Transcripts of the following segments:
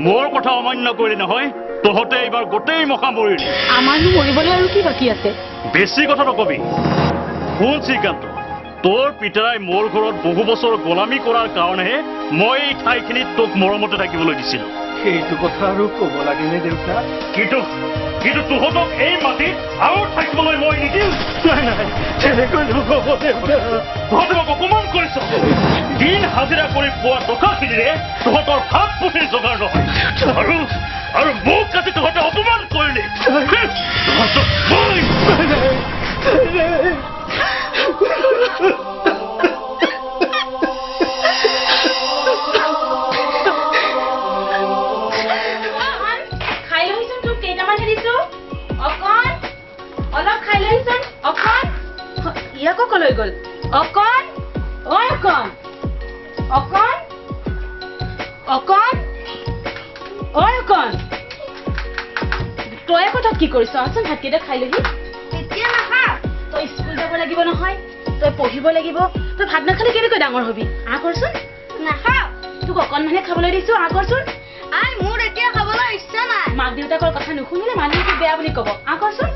মোৰ কথা অমান্য কৰিলি নহয় তহঁতে এইবাৰ গোটেই মখা মৰিলি আমাৰনো মৰিবলৈ আৰু কি বাকী আছে বেছি কথা নকবি শুন শ্ৰীকান্ত তোৰ পিতাই মোৰ ঘৰত বহু বছৰ গোলামী কৰাৰ কাৰণেহে মই এই ঠাইখিনিত তোক মৰমতে থাকিবলৈ দিছিলো সেইটো কথা আৰু ক'ব লাগেনে দেউতা কিন্তু তহঁতক এই মাটিত আৰু থাকিবলৈ মই নিদিম নাই নাই তেনেকৈ নক'ব দেউতা তহঁতে মোক অপমান কৰিছ দিন হাজিৰা কৰি পোৱা টকাখিনিৰে তহঁতৰ ভাত পুঠিৰ যোগাৰ নহয় আৰু মোক কাটি তহঁতে অপমান কৰিলি তহঁতক কলৈ গ'ল অকণ ঐ অকণ অকণ অকণ ঐ অকণ তই কথা কি কৰিছ আচোন ভাতকেইটা খাই লহি এতিয়া নাখা তই স্কুল যাব লাগিব নহয় তই পঢ়িব লাগিব তই ভাত নাখালে কেনেকৈ ডাঙৰ হবি আহ কৰচোন নাখাওঁ তোক অকণমানহে খাবলৈ দিছো আহ কৰচোন আই মোৰ এতিয়া খাবলৈ ইচ্ছা নাই মাক দেউতাকৰ কথা নুশুনিলে মানুহে বেয়া বুলি ক'ব আহ কৰচোন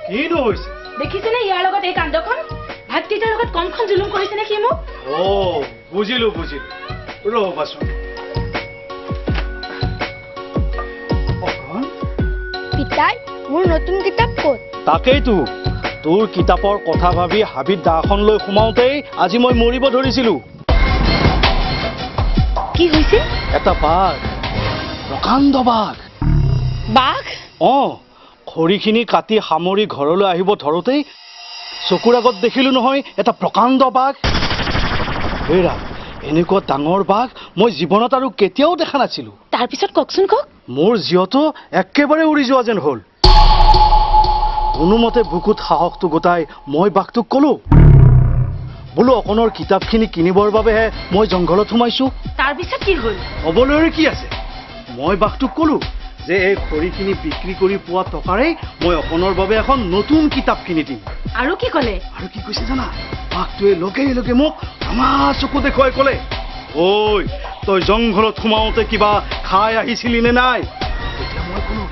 কিনো হৈছে দেখিছেনে ইয়াৰ লগত এই কাণ্ডখন ভাতকেইটাৰ লগত কমখন জুলুম কৰিছেনে সি মোক বুজিলো ৰ'বাচোন পিতাই মোৰ নতুন কিতাপ ক'ত তাকেইতো তোৰ কিতাপৰ কথা ভাবি হাবিত দাখন লৈ সোমাওঁতেই আজি মই মৰিব ধৰিছিলো কি হৈছিল এটা বাঘ প্ৰকাণ্ড বাঘ খৰিখিনি কাটি সামৰি ঘৰলৈ আহিব ধৰোতেই চকুৰ আগত দেখিলো নহয় এটা প্ৰকাণ্ড বাঘ হেৰা এনেকুৱা ডাঙৰ বাঘ মই জীৱনত আৰু কেতিয়াও দেখা নাছিলো তাৰপিছত কওকচোন কওক মোৰ জীয়তো একেবাৰে উৰি যোৱা যেন হ'ল কোনোমতে বুকুত সাহসটো গোটাই মই বাঘটোক ক'লো বোলো অকণৰ কিতাপখিনি কিনিবৰ বাবেহে মই জংঘলত সোমাইছো তাৰপিছত কি হ'ল ক'বলৈ কি আছে মই বাঘটোক ক'লো যে এই খৰিখিনি বিক্ৰী কৰি পোৱা টকাৰেই মই অকণৰ বাবে এখন নতুন কিতাপ কিনি দিম আৰু কি ক'লে আৰু কি কৈছে জানা বাঘটোৱে লগে লগে মোক আমাৰ চকু দেখুৱাই ক'লে ঐ তই জংঘলত সোমাওঁতে কিবা খাই আহিছিলি নে নাই এতিয়া মই ক'লো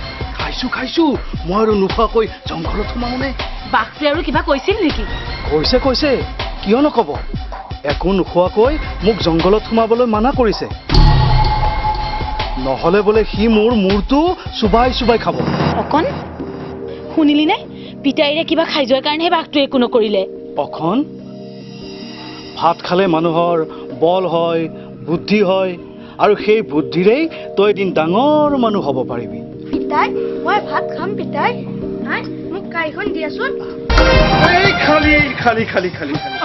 খাইছো মই আৰু নোখোৱাকৈ জংঘলত সোমাওঁনে বাঘটোৱে আৰু কিবা কৈছিল নেকি কৈছে কিয় নক'ব একো নোখোৱাকৈ মোক জংঘলত সোমাবলৈ মানা কৰিছে নহ'লে বোলে সি মোৰ মূৰটো চুবাই খাব অকণ শুনিলি নে পিতাইৰে কিবা খাই যোৱাৰ কাৰণেহে বাঘটোৱে একো নকৰিলে অখন ভাত খালে মানুহৰ বল হয় বুদ্ধি হয় আৰু সেই বুদ্ধিৰেই তই এদিন ডাঙৰ মানুহ হ'ব পাৰিবি পিতাই মই ভাত খাম পিতাই মোক কাইখন দিয়াচোন এই খালি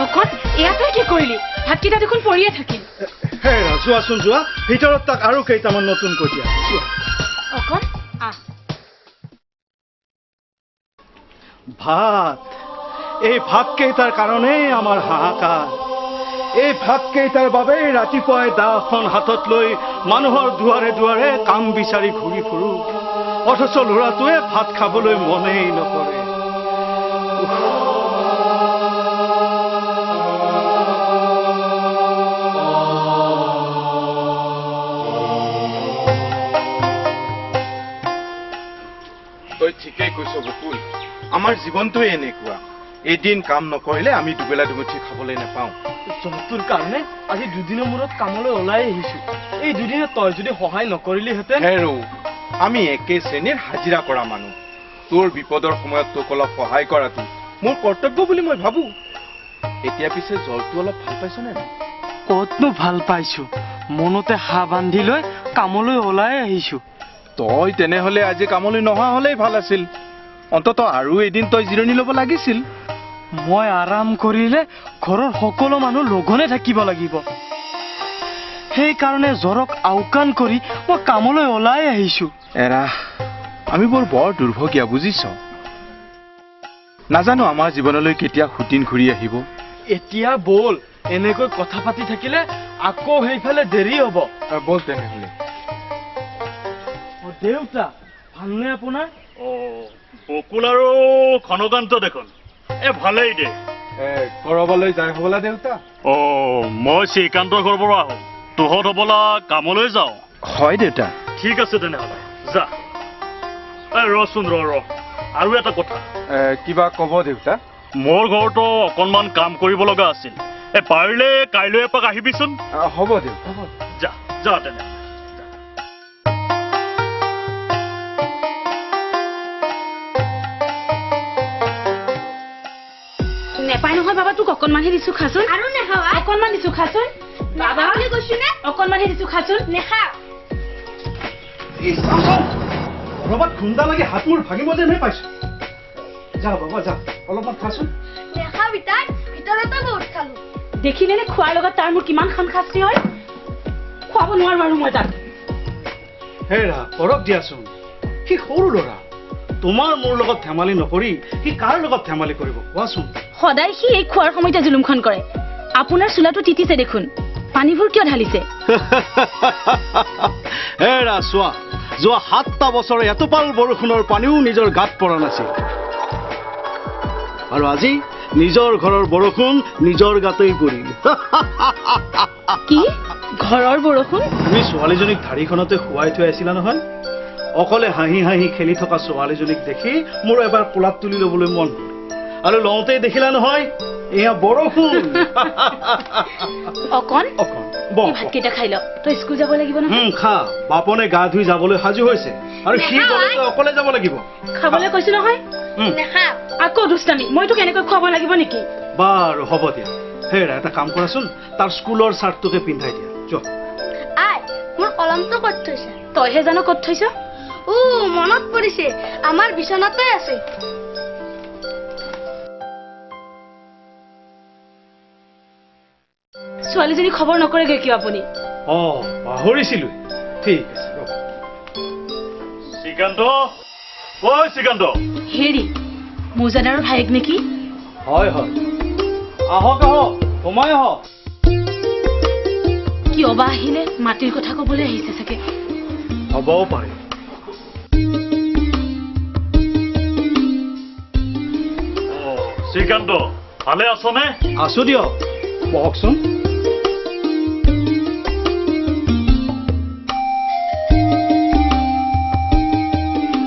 অকণ এয়া তই কি কৰিলি ভাতকেইটা দেখোন পৰিয়ে থাকিল হেৰা যোৱাচোন যোৱা ভিতৰত তাক আৰু কেইটামান নতুন কৈ দিয়া অকণ আহ ভাত এই ভাত কেইটাৰ কাৰণেই আমাৰ হাহাকাৰ এই ভাত কেইটাৰ বাবেই ৰাতিপুৱাই দাখন হাতত লৈ মানুহৰ দুৱাৰে কাম বিচাৰি ঘূৰি ফুৰো অথচ ল'ৰাটোৱে ভাত খাবলৈ মনেই নকৰে তই ঠিকেই কৈছ বকুল আমাৰ জীৱনটোৱে এনেকুৱা এদিন কাম নকৰিলে আমি দুবেলা দুমুঠি খাবলৈ নাপাওঁ জবটোৰ কাৰণে আজি দুদিনৰ মূৰত কামলৈ ওলাই আহিছো এই দুদিনে তই যদি সহায় নকৰিলিহেঁতেন হেৰো আমি একে শ্ৰেণীৰ হাজিৰা কৰা মানুহ তোৰ বিপদৰ সময়ত তোক অলপ সহায় কৰাটো মোৰ কৰ্তব্য বুলি মই ভাবো এতিয়া পিছে জলটো অলপ ভাল পাইছনে নাই ক'তনো ভাল পাইছো মনতে হাঁহ বান্ধি লৈ কামলৈ ওলাই আহিছো তই তেনেহলে আজি কামলৈ নহা হলেই ভাল আছিল অন্তত আৰু এদিন তই জিৰণি ল'ব লাগিছিল মই আৰাম কৰিলে ঘৰৰ সকলো মানুহ লঘনে থাকিব লাগিব সেইকাৰণে জ্বৰক আওকাণ কৰি মই কামলৈ ওলাই আহিছো এৰা আমি বৰ দুৰ্ভগীয়া বুজিছ নাজানো আমাৰ জীৱনলৈ কেতিয়া সুদিন ঘূৰি আহিব এতিয়া বল এনেকৈ কথা পাতি থাকিলে আকৌ সেইফালে দেৰি হ'ব বল তেনেহলে দেউতা ভালনে আপোনাৰ বকুল আৰু ঘনকান্ত দেখোন ভালেই দে কৰবালৈ যায় হবলা দেউতা মই শ্ৰীকান্তৰ ঘৰৰ পৰা আহো তহঁত হবলা কামলৈ যাওঁ হয় দেউতা। ঠিক আছে তেনেহ'লে যা ৰচোন ৰ আৰু এটা কথা কিবা ক'ব দেউতা? মোৰ ঘৰতো অকণমান কাম কৰিব লগা আছিল পাৰিলে কাইলৈ এপাক আহিবিচোন। হ'ব দেউতা, হ'ব। যা যা তেনেহ'লে। নেপায় নহয় বাবা, তোক অকণমানহে দিছো খাচোন। আৰু নেখাৱা? অকণমান দিছো খাচোন। বাবা বুলি কৈছো নে? অকণমানহে দিছো খাচোন। নেখা। অলপমান খুন্দা লাগি হাত মোৰ ভাঙিব যেনহে পাইছো। যা বাবা যা, অলপমান খাচোন। নেখা পিতাই, ভিতৰতে বহুত খালো। দেখিলে নে খোৱাৰ লগত তাৰ মোৰ কিমান খামখাস্তি হয়? খুৱাব নোৱাৰো আৰু মই তাক। হেৰা কৰক দিয়াচোন, সি সৰু ল'ৰা। তোমাৰ মোৰ লগত ধেমালি নকৰি সি কাৰ লগত ধেমালি কৰিব কোৱাচোন? সদায় সি এই খোৱাৰ সময়তে জুলুমখন কৰে। আপোনাৰ চোলাটো তিতিছে দেখোন, পানীবোৰ কিয় ঢালিছে? হেৰা চোৱা, যোৱা 7টা বছৰে এটোপাল বৰষুণৰ পানীও নিজৰ গাত পৰা নাছিল, আৰু আজি নিজৰ ঘৰৰ বৰষুণ নিজৰ গাতেই পৰিল। কি ঘৰৰ বৰষুণ? তুমি ছোৱালীজনীক ধাৰিখনতে শুৱাই থৈ আছিলা নহয়। অকলে হাঁহি হাঁহি খেলি থকা ছোৱালীজনীক দেখি মোৰ এবাৰ কোলাত তুলি ল'বলৈ মন গ'ল, আৰু লওঁতেই দেখিলা নহয় এয়া বৰষুণ। অকণ অকণ ভাতকেইটা খাই ল, তই স্কুল যাব লাগিব নহয়। খা, বাপনে গা ধুই যাবলৈ সাজু হৈছে, আৰু সি গ'লে অকলে যাব লাগিব। খাবলৈ কৈছো নহয়। নেখা। আকৌ দুষ্টামি, মই তোক এনেকৈ খুৱাব লাগিব নেকি? বাৰু হ'ব দিয়া। হেৰা এটা কাম কৰাচোন, তাৰ স্কুলৰ চাৰ্টটোকে পিন্ধাই দিয়া। যোৱা। আই, মোৰ কলমটো ক'ত থৈছা? তইহে জানো ক'ত থৈছ। মনত পৰিছে, আমাৰ বিচনাতে আছে। ছোৱালীজনী খবৰ নকৰেগৈ কিয় আপুনি? পাহৰিছিলো। ঠিক আছে ৰ'ব। শ্ৰীকান্ত, ঐ শ্ৰীকান্ত। হেৰি মৌজাদাৰৰ ভায়েক নেকি? হয় হয়, আহক আহক, সোমাই আহক। কিয় বা আহিলে? মাটিৰ কথা ক'বলৈ আহিছে চাগে। হ'বও পাৰে। শ্ৰীকান্ত, ভালে আছনে? আছো দিয়ক, বহকচোন।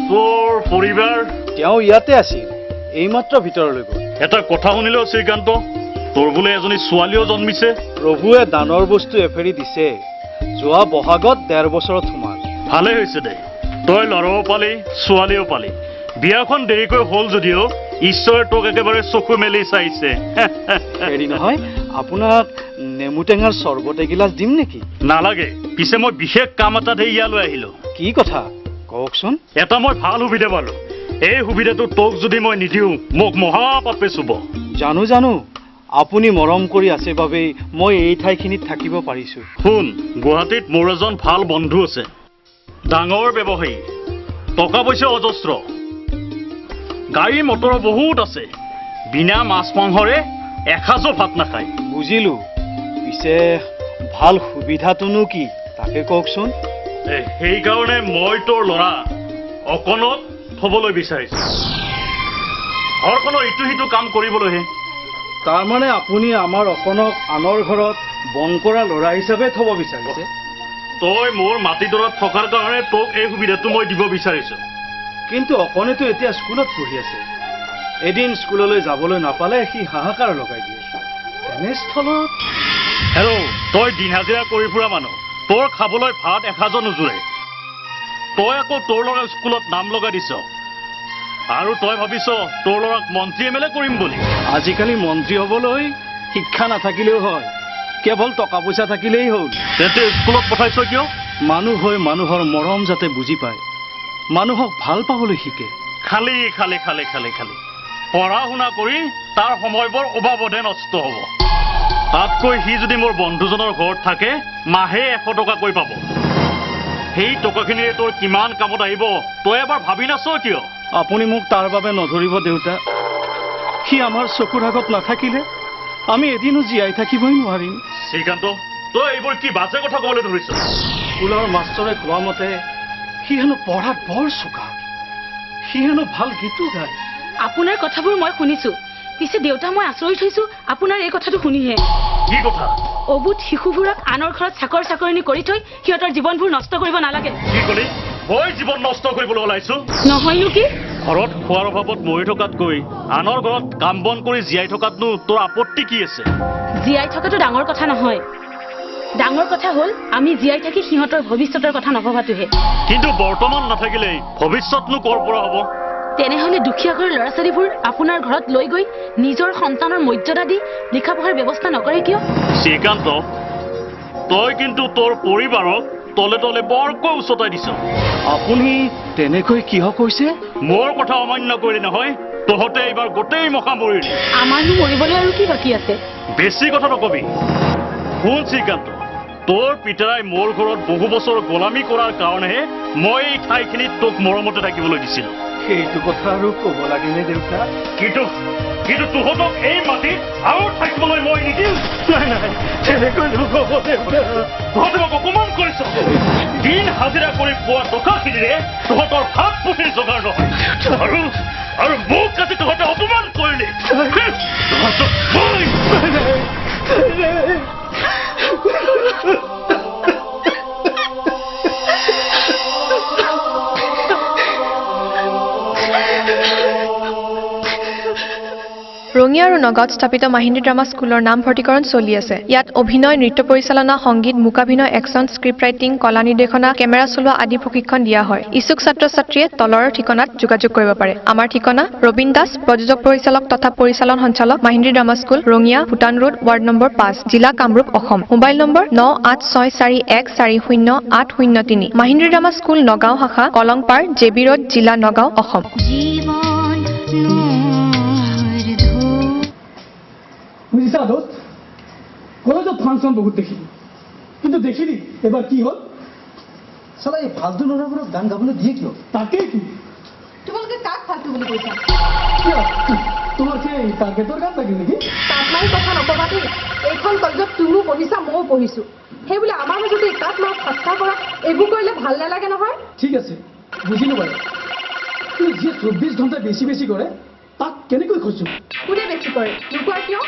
তোৰ পৰিবাৰ? তেওঁ ইয়াতে আছিল, এইমাত্ৰ ভিতৰলৈ গ'ল। এটা কথা শুনিলো শ্ৰীকান্ত, তোৰ বোলে এজনী ছোৱালীও জন্মিছে? প্ৰভুৱে দানৰ বস্তু এফেৰি দিছে। যোৱা বহাগত 1.5 বছৰত সোমাল। ভালে হৈছে দে, তই ল'ৰাও পালি ছোৱালীও পালি। বিয়াখন দেৰিকৈ হ'ল যদিও ঈশ্বৰে তোক একেবাৰে চকু মেলি চাইছে। হেৰি নহয়, আপোনাক নেমু টেঙাৰ চৰ্বত এগিলাচ দিম নেকি? নালাগে, পিছে মই বিশেষ কাম এটাতহে ইয়ালৈ আহিলো। কি কথা কওকচোন। এটা মই ভাল সুবিধা পালো। এই সুবিধাটো তোক যদি মই নিদিওঁ মোক মহাপাপে চুব। জানো জানো, আপুনি মৰম কৰি আছে বাবেই মই এই ঠাইখিনিত থাকিব পাৰিছো। শুন, গুৱাহাটীত মোৰ এজন ভাল বন্ধু আছে, ডাঙৰ ব্যৱসায়ী, টকা পইচা অজস্ৰ, গাড়ী মটৰ বহুত আছে, বিনা মাছ মাংসৰে এসাঁজো ভাত নাখায়। বুজিলো, পিছে ভাল সুবিধাটোনো কি তাকে কওকচোন। সেইকাৰণে মই তোৰ ল'ৰা অকণক থবলৈ বিচাৰিছো, ঘৰখনৰ ইটো সিটো কাম কৰিবলৈহে। তাৰমানে আপুনি আমাৰ অকণক আনৰ ঘৰত বন কৰা ল'ৰা হিচাপে থব বিচাৰিছে? তই মোৰ মাটিডৰাত থকাৰ কাৰণে তোক এই সুবিধাটো মই দিব বিচাৰিছো। কিন্তু অকণেতো এতিয়া স্কুলত পঢ়ি আছে, এদিন স্কুললৈ যাবলৈ নাপালে সি হাহাকাৰ লগাই দিয়ে। তেনেস্থলত হেল্ল', তই দিন হাজিৰা কৰি ফুৰা মানুহ, তোৰ খাবলৈ ভাত এসাঁজো নোজোৰে। তই আকৌ তোৰ ল'ৰাক স্কুলত নাম লগাই দিছ, আৰু তই ভাবিছ তোৰ ল'ৰাক মন্ত্ৰী MLA কৰিম বুলি। আজিকালি মন্ত্ৰী হ'বলৈ শিক্ষা নাথাকিলেও হয়, কেৱল টকা পইচা থাকিলেই হ'ল। তেন্তে স্কুলত পঠাইছ কিয়? মানুহ হৈ মানুহৰ মৰম যাতে বুজি পায়, মানুহক ভাল পাবলৈ শিকে। খালি খালি খালি খালি খালি পঢ়া শুনা কৰি তাৰ সময়বোৰ অবাবধে নষ্ট হ'ব। তাতকৈ সি যদি মোৰ বন্ধুজনৰ ঘৰত থাকে মাহে 100 টকাকৈ পাব। সেই টকাখিনিৰে তোৰ কিমান কামত আহিব তই এবাৰ ভাবি নাছ কিয়? আপুনি মোক তাৰ বাবে নধৰিব দেউতা। সি আমাৰ চকুৰ আগত নাথাকিলে আমি এদিনো জীয়াই থাকিবই নোৱাৰিম। শ্ৰীকান্ত, তই এইবোৰ কি বাজে কথা ক'বলৈ ধৰিছ? স্কুলৰ মাষ্টৰে কোৱা মতে সি হেনো পঢ়াত বৰ চোকা, সি হেনো ভাল গীতো গায়। আপোনাৰ কথাবোৰ মই শুনিছো, পিছে দেউতা মই আচৰিত হৈছো আপোনাৰ এই কথাটো শুনিহে। কি কথা? অবুধ শিশুবোৰক আনৰ ঘৰত চাকৰ চাকৰিনী কৰি থৈ সিহঁতৰ জীৱনবোৰ নষ্ট কৰিব নালাগে। কি কলি? মই জীৱন নষ্ট কৰিবলৈ ওলাইছো? নহয়নো কি? ঘৰত খোৱাৰ অভাৱত মৰি থকাতকৈ আনৰ ঘৰত কাম বন কৰি জীয়াই থকাতনো তোৰ আপত্তি কি আছে? জীয়াই থকাটো ডাঙৰ কথা নহয়, ডাঙৰ কথা হ'ল আমি জীয়াই থাকি সিহঁতৰ ভৱিষ্যতৰ কথা নভবাটোহে। কিন্তু বৰ্তমান নাথাকিলেই ভৱিষ্যতনো ক'ৰ পৰা হ'ব? তেনেহ'লে দুখীয়া ঘৰৰ ল'ৰা ছোৱালীবোৰ আপোনাৰ ঘৰত লৈ গৈ নিজৰ সন্তানৰ মৰ্যাদা দি লিখা পঢ়াৰ ব্যৱস্থা নকৰে কিয়? শ্ৰীকান্ত, তই কিন্তু তোৰ পৰিবাৰক তলে তলে বৰকৈ উচতাই দিছ। আপুনি তেনেকৈ কিয় কৈছে? মোৰ কথা অমান্য কৰিলি নহয়, তহঁতে এইবাৰ গোটেই মখা মৰিলি। আমাৰনো মৰিবলৈ আৰু কি বাকী আছে? বেছি কথা নকবি। শুন শ্ৰীকান্ত, তোৰ পিতাই মোৰ ঘৰত বহু বছৰ গোলামী কৰাৰ কাৰণেহে মই এই ঠাইখিনিত তোক মৰমতে থাকিবলৈ দিছিলোঁ। সেইটো কথা আৰু ক'ব লাগেনে দেউতা? কিন্তু তহঁতক এই মাটিত আৰু থাকিবলৈ মই নিদিম। নাই নাই, তেনেকৈ নহ'ব দেউতা। তহঁতে মোক অপমান কৰিছ। দিন হাজিৰা কৰি পোৱা টকাখিনিৰে তহঁতৰ ভাত পুঠিৰ যোগাৰ নহয়, আৰু মোক আজি তহঁতে অপমান কৰিলি। তহঁতক মই ৰঙিয়া আৰু নগাঁৱত স্থাপিত মাহিন্দ্ৰী ড্ৰামা স্কুলৰ নামভৰ্তিকৰণ চলি আছে। ইয়াত অভিনয়, নৃত্য পৰিচালনা, সংগীত, মূকাভিনয়, একশ্যন, স্ক্ৰিপ্ট ৰাইটিং, কলা নিৰ্দেশনা, কেমেৰা চলোৱা আদি প্ৰশিক্ষণ দিয়া হয়। ইচ্ছুক ছাত্ৰ ছাত্ৰীয়ে তলৰ ঠিকনাত যোগাযোগ কৰিব পাৰে। আমাৰ ঠিকনা ৰবীন দাস, প্ৰযোজক পৰিচালক তথা পৰিচালন সঞ্চালক, Mahindri drama school, Rangia, Bhutan road, ward number 5, জিলা Kamrup, Assam. Mobile number 9864140803। Mahindri drama school Nagaon শাখা, কলংপাৰ, জেবি ৰোড, জিলা নগাঁও, অসম। বুজিছা দোস্ত, কলেজত ফাংচন বহুত দেখিলি, কিন্তু দেখিলি এবাৰ কি হ'ল? চালা এই ফাল্টু ল'ৰাবোৰক গান গাবলৈ দিয়ে কিয়? তাকেইতো। তোমালোকে কাক ফাল্টু বুলি কৈছা? কিয় তোমাৰ সেই টাৰ্গেটৰ গান লাগিল নেকি? তাত মাৰি কথা নকবা দেই। এইখন কলেজত তুমিও পঢ়িছা, ময়ো পঢ়িছোঁ। সেই বুলি আমাৰ মাজতে তাত মাৰ ঠাট্টা কৰা এইবোৰ কৰিলে ভাল নালাগে নহয়। ঠিক আছে, বুজিলোঁ বাৰু। কিন্তু যিয়ে 24 ঘণ্টা বেছি বেছি কৰে তাক কেনেকৈ খুজিছোঁ? কোনে বেছি কৰে নোকোৱা কিয়?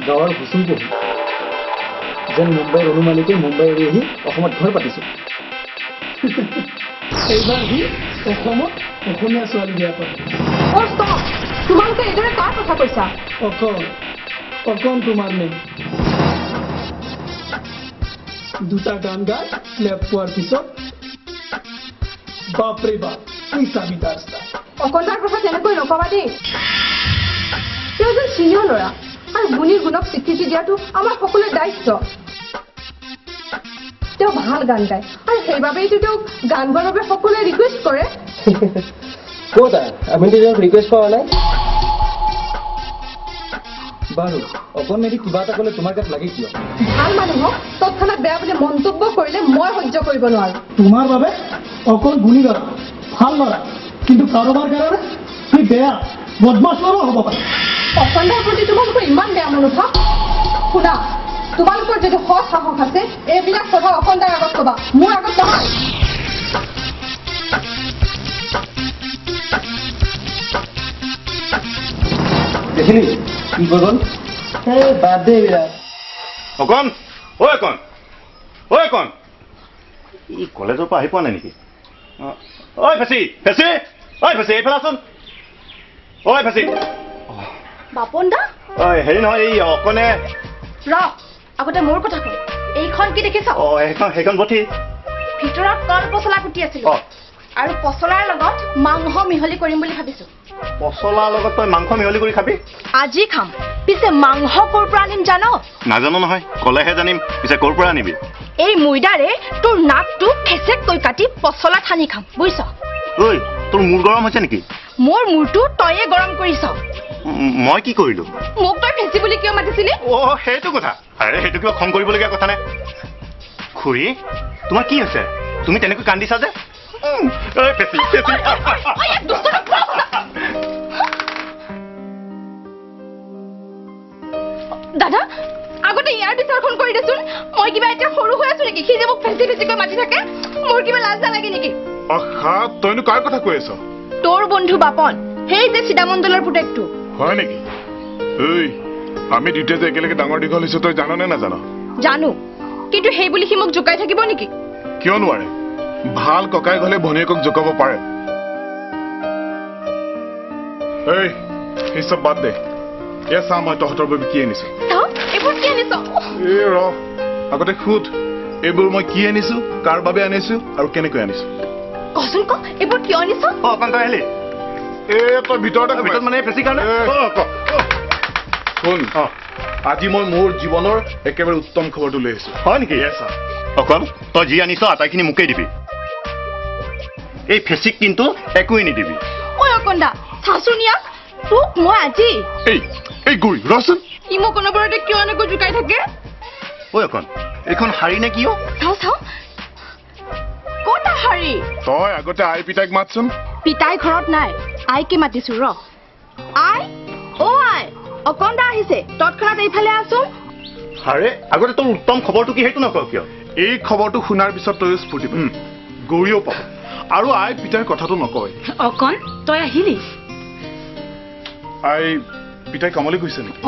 গাঁৱৰ হুঁচৰি পঢ়ি যেন মুম্বাইৰ অনুমানিকে মুম্বাই এৰি আহি অসমত ঘৰ পাতিছোঁ। এইবাৰ সি অসমত অসমীয়া ছোৱালী বিয়া কৰে। তোমালোকে এইদৰে কাৰ কথা কৈছা? অকণ তোমাৰ নেই। দুটা গান গাই লেপ পোৱাৰ পিছত বাপৰে বাপ পইচা বিতা ৰাস্তা। অকণাৰ কথা তেনেকৈ নকবা দেই। তেওঁ এজন চিনিয়ৰ ল'ৰা আৰু গুণীৰ গুণক স্বীকৃতি দিয়াটো আমাৰ সকলোৰে দায়িত্ব। তেওঁ ভাল গান গায় আৰু সেইবাবেইতো তেওঁক গান গোৱাৰ বাবে সকলোৱে ৰিকুৱেষ্ট কৰে। ক'ত আমিতো তেওঁক ৰিকুৱেষ্ট কৰা নাই। বাৰু অকণ মেলি কিবা এটা ক'লে তোমাৰ গাত লাগে কিয়? ভাল মানুহক তৎক্ষণাত বেয়া বুলি মন্তব্য কৰিলে মই সহ্য কৰিব নোৱাৰো। তোমাৰ বাবে অকল গুণী ল'ৰা, ভাল ল'ৰা, কিন্তু কাৰোবাৰ কাৰণে সি বেয়া বদমাছ ল'ৰাও হ'ব পাৰে। অকণাৰ প্ৰতি তোমালোকৰ ইমান বেয়া মনোভাৱ? শুনা, তোমালোকৰ যদি সৎ সাহস আছে এইবিলাক কথা অকণাৰ আগত ক'বা, মোৰ আগত নহয়। দেখিলি কি গ'ল? এই বাদ দে বিৰাট। অকণ ই কলেজৰ পৰা আহি পোৱা নাই নেকি? ঐ ফেচি এইফালে আছোন। ঐ ফেচি, বাপন দা, হেৰি নহয়, এই অকণে আগতে মোৰ কথা কওঁ। এইখন কি দেখিছ? সেইখন বঠি ভিতৰত কল পচলা কুটি আছিলো আৰু পচলাৰ লগত মাংস মিহলি কৰিম বুলি ভাবিছো। পচলাৰ লগত তই মাংস মিহলি কৰি খাবি? আজি খাম। পিছে মাংস ক'ৰ পৰা আনিম জানো? নাজানো নহয়, ক'লেহে জানিম। পিছে ক'ৰ পৰা আনিবি? এই ময়দাৰে তোৰ নাকটো খেচেককৈ কাটি পচলা ঠানি খাম, বুজিছ? ঐ, তোৰ মূৰ গৰম হৈছে নেকি? মোৰ মূৰটো তয়ে গৰম কৰিছ। মই কি কৰিলো? মোক তই ফেঁচি বুলি কিয় মাতিছিলি? সেইটো কথা। আৰে সেইটো কিবা খং কৰিবলগীয়া কথা নাই। খুৰী, তোমাৰ কি হৈছে? তুমি তেনেকৈ কান্দিছা যে? দাদা, আগতে ইয়াৰ বিচাৰখন কৰি দেচোন। মই কিবা এতিয়া সৰু হৈ আছো নেকি? সি যে মোক ফেঁচি ফেঁচিকৈ মাতি থাকে, মোৰ কিবা লাজ নালাগে নেকি? তইনো কাৰ কথা কৈ আছ? তোৰ বন্ধু বাপন, সেই যে চিদামণ্ডলৰ পুতেকটো। হয় নেকি? আমি দুয়োটাই যে একেলগে ডাঙৰ দীঘল হৈছো তই জাননে নাজান জানো কিন্তু সেই বুলি সি মোক জোকাই থাকিব নেকি কিয় নোৱাৰে ভাল ককাই গলে ভনীয়েকক জোকাব পাৰে এই সেই চব বাদ দে এয়া চা মই তহঁতৰ বাবে কি আনিছো চাও এইবোৰ কি আনিছ এই ৰ আগতে সুধ এইবোৰ মই কি আনিছো কাৰ বাবে আনিছো আৰু কেনেকৈ আনিছো কচোন ক এইবোৰ কিয় আনিছ অকণ তই আহিলি তই ভিতৰতে মানে বেছি কাৰণে শুন আজি মই মোৰ জীৱনৰ একেবাৰে উত্তম খবৰটো লৈ আহিছো হয় নেকি অকল তই যি আনিছ আটাইখিনি মোকেই দিবি এই ফেচিক কিন্তু একোৱেই নিদিবি ঐ অকন্দা চাচোন ইয়াক তোক মই আজি এই গুৰি ৰচোন ই মোক অনবৰতে কিয় এনেকৈ জোকাই থাকে ঐ অকণ এইখন শাৰী নে কিয় চাও চাও ক'তা শাৰী তই আগতে আই পিতাইক মাতচোন পিতাই ঘৰত নাই আইকে মাতিছো ৰ আই অ আই অকন্দা আহিছে তৎক্ষণাত এইফালে আছোন আৰে আগতে তোৰ উত্তম খবৰটো কি সেইটো নকওঁ কিয় এই খবৰটো শুনাৰ পিছত তই স্ফূৰ্তি পাবি গৌৰীও পাব আৰু আই পিতাইৰ কথাটো নকয় অকণ তই আহিলি আই পিতাই কামলৈ গৈছে নেকি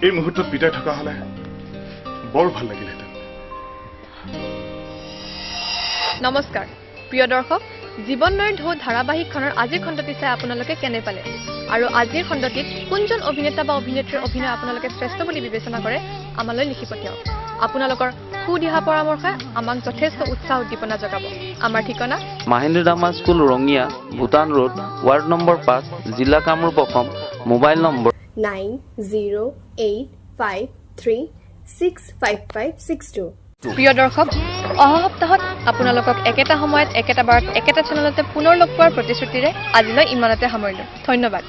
এই মুহূৰ্তত পিতাই থকা হলে বৰ ভাল লাগিলহেঁতেন নমস্কাৰ প্ৰিয় দৰ্শক জীৱন নয়ন ঢৌ ধাৰাবাহিকখনৰ আজিৰ খণ্ডটি চাই আপোনালোকে কেনে পালে আৰু আজিৰ খণ্ডটিত কোনজন অভিনেতা বা অভিনেত্ৰীৰ অভিনয় আপোনালোকে শ্ৰেষ্ঠ বুলি বিবেচনা কৰে আমালৈ লিখি পঠিয়াওক আপোনালোকৰ সুদিহা পৰামৰ্শই আমাক যথেষ্ট উৎসাহ উদ্দীপনা যোগাব আমাৰ ঠিকনা Mahindra drama school Rangia Bhutan road ward number 5 জিলা কামৰূপ অসম মোবাইল নম্বৰ 9085365562 প্ৰিয় দৰ্শক অহা সপ্তাহত আপোনালোকক একেটা সময়ত একেটা বাৰত একেটা চেনেলতে পুনৰ লগ পোৱাৰ প্ৰতিশ্ৰুতিৰে আজিলৈ ইমানতে সামৰিলোঁ ধন্যবাদ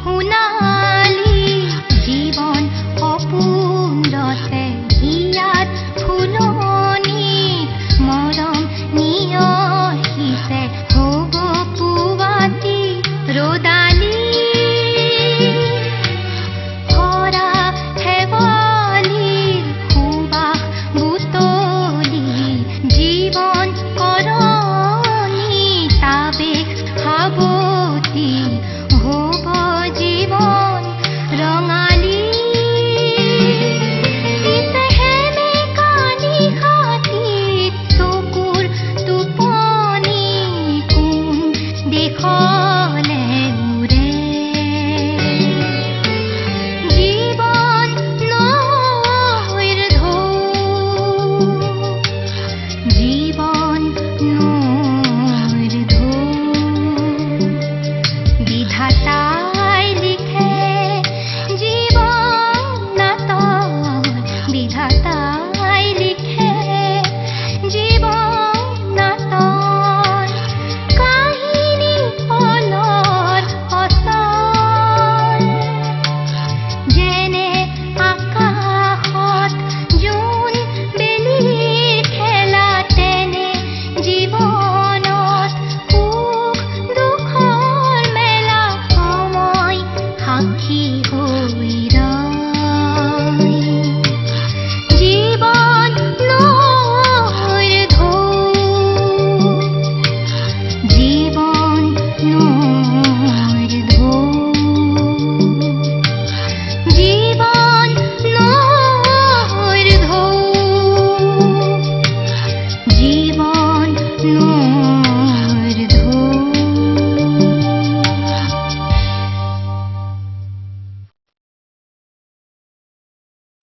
সোণালী জীৱন সপোনতে হিয়াত ফুলনি মৰম নিয়হিছে হ'ব পুৱাতি ৰ'দালি ভৰা শেৱালিৰ সুবাস বুটলি জীৱন কৰণী তাবেক সাৱতি হ'ব জীৱন ৰঙালী চিতেহেনে কানি হাতীত চকুৰ টোপনি কোন দেশলে উৰে জীৱন নৈৰ ঢৌ জীৱন নৈৰ ঢৌ বিধাতাই লিখে জীৱন নাটক বিধাতাই লিখে জীৱন নাটক কাহিনী ফলৰ অচল যেনে আকাশত জোন বেলিৰ খেলা তেনে জীৱনত সুখ দুখৰ মেলা সময় সাক্ষী হৈ ৰয় জীৱন নৈৰ ঢৌ জীৱন নৈৰ ঢৌ জীৱন নৈৰ ঢৌ জীৱন নৈৰ ঢৌ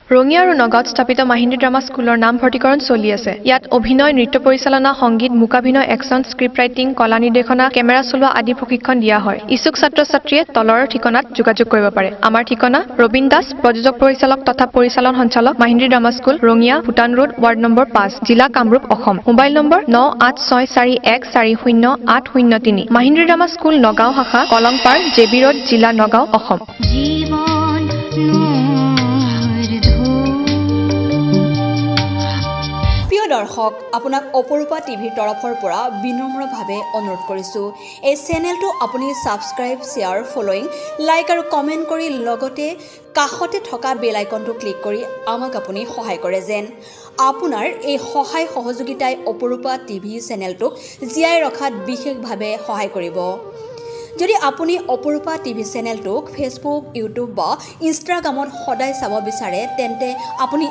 ৰঙিয়া আৰু নগাঁৱত স্থাপিত মাহিন্দী ড্ৰামা স্কুলৰ নামভৰ্তিকৰণ চলি আছে। ইয়াত অভিনয়, নৃত্য পৰিচালনা, সংগীত, মূকাভিনয়, একশ্যন, স্ক্ৰিপ্ট ৰাইটিং, কলা নিৰ্দেশনা, কেমেৰা চলোৱা আদি প্ৰশিক্ষণ দিয়া হয়। ইচ্ছুক ছাত্ৰ-ছাত্ৰীয়ে তলৰ ঠিকনাত যোগাযোগ কৰিব পাৰে। আমাৰ ঠিকনা ৰবীন দাস, প্ৰযোজক পৰিচালক তথা পৰিচালন সঞ্চালক, Mahindi drama school, Rangia, Bhutan road, ward number 5, জিলা Kamrup, Assam. Mobile number 9864140803। Mahindi drama school Nagaon শাখা, কলংপাৰ, জেবি ৰোড, জিলা নগাঁও, অসম। জীৱন নৈৰ ঢৌ প্ৰিয় দৰ্শক, আপোনাক অপৰূপা টিভিৰ তৰফৰ পৰা বিনম্ৰভাৱে অনুৰোধ কৰিছোঁ, এই চেনেলটো আপুনি ছাবস্ক্ৰাইব, শ্বেয়াৰ, ফলোইং, লাইক আৰু কমেণ্ট কৰি লগতে কাষতে থকা বেল আইকনটো ক্লিক কৰি আমাক আপুনি সহায় কৰে যেন। আপোনাৰ এই সহায় সহযোগিতাই অপৰূপা টিভি চেনেলটোক জীয়াই ৰখাত বিশেষভাৱে সহায় কৰিব। যদি আপুনি অপৰূপা টিভি চেনেলটোক ফেচবুক, ইউটিউব বা ইনষ্টাগ্ৰামত সদায় চাব বিচাৰে, তেন্তে আপুনি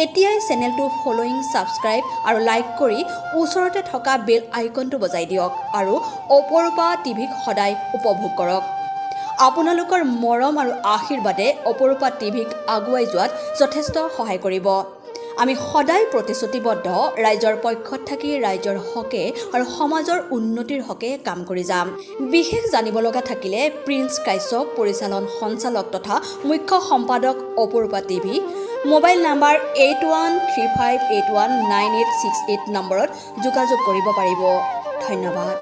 এতিয়াই চেনেলটো ফলোইং, ছাবস্ক্ৰাইব আৰু লাইক কৰি ওচৰতে থকা বেল আইকনটো বজাই দিয়ক আৰু অপৰূপা টিভিক সদায় উপভোগ কৰক। আপোনালোকৰ মৰম আৰু আশীৰ্বাদে অপৰূপা টিভিক আগুৱাই যোৱাত যথেষ্ট সহায় কৰিব। আমি সদায় প্ৰতিশ্ৰুতিবদ্ধ, ৰাইজৰ পক্ষত থাকি ৰাইজৰ হকে আৰু সমাজৰ উন্নতিৰ হকে কাম কৰি যাম। বিশেষ জানিব লগা থাকিলে প্ৰিন্স কাশ্যপ, পৰিচালন সঞ্চালক তথা মুখ্য সম্পাদক অপৰূপা টিভি, মোবাইল নাম্বাৰ 8135819868 নম্বৰত যোগাযোগ কৰিব পাৰিব। ধন্যবাদ।